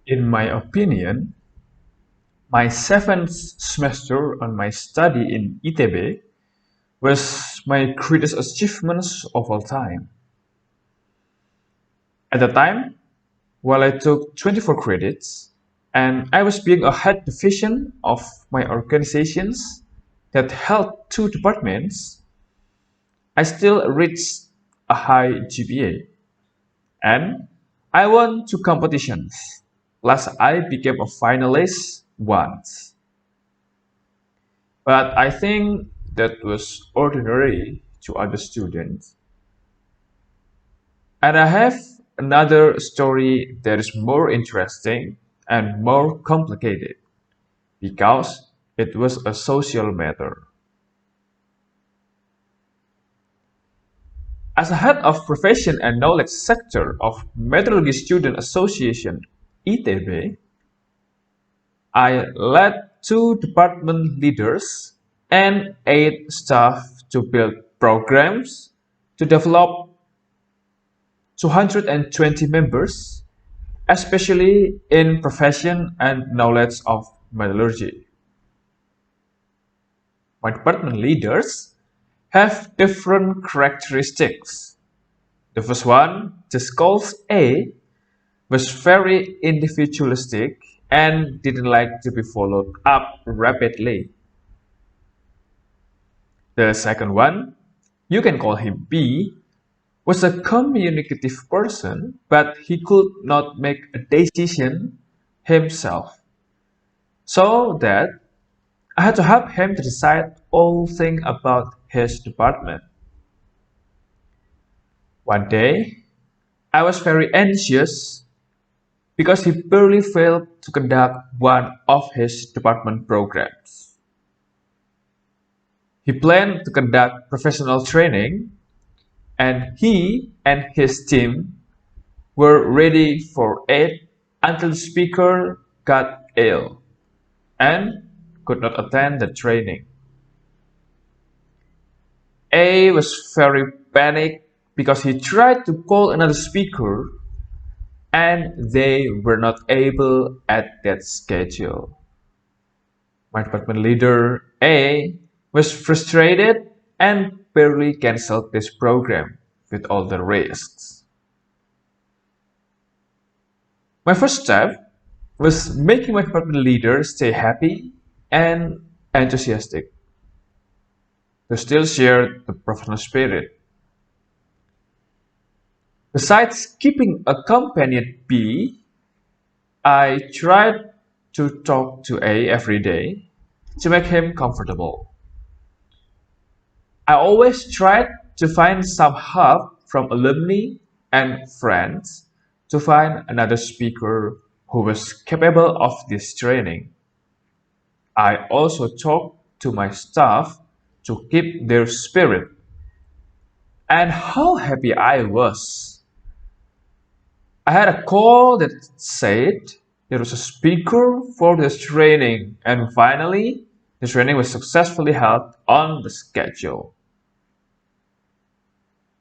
In my opinion, my seventh semester on my study in ITB was my greatest achievements of all time. At the time, while I took 24 credits, and I was being a head division of my organizations that held two departments, I still reached a high GPA. And I won two competitions, plus I became a finalist once. But I think that was ordinary to other students. And I have another story that is more interesting and more complicated because it was a social matter. As a head of profession and knowledge sector of Meteorology Student Association ITB, I led two department leaders and 8 staff to build programs to develop 220 members, especially in profession and knowledge of metallurgy. My department leaders have different characteristics. The first one, just calls A, was very individualistic and didn't like to be followed up rapidly. The second one, you can call him B, was a communicative person, but he could not make a decision himself. So that I had to help him to decide all things about his department. One day, I was very anxious because he barely failed to conduct one of his department programs. He planned to conduct professional training, and he and his team were ready for it until the speaker got ill and could not attend the training. A was very panicked because he tried to call another speaker and they were not able at that schedule. My department leader, A, was frustrated and barely canceled this program with all the risks. My first step was making my department leader stay happy and enthusiastic to still share the professional spirit. Besides keeping a companion B, I tried to talk to A every day to make him comfortable. I always tried to find some help from alumni and friends to find another speaker who was capable of this training. I also talked to my staff to keep their spirit. And how happy I was! I had a call that said there was a speaker for this training, and finally, the training was successfully held on the schedule.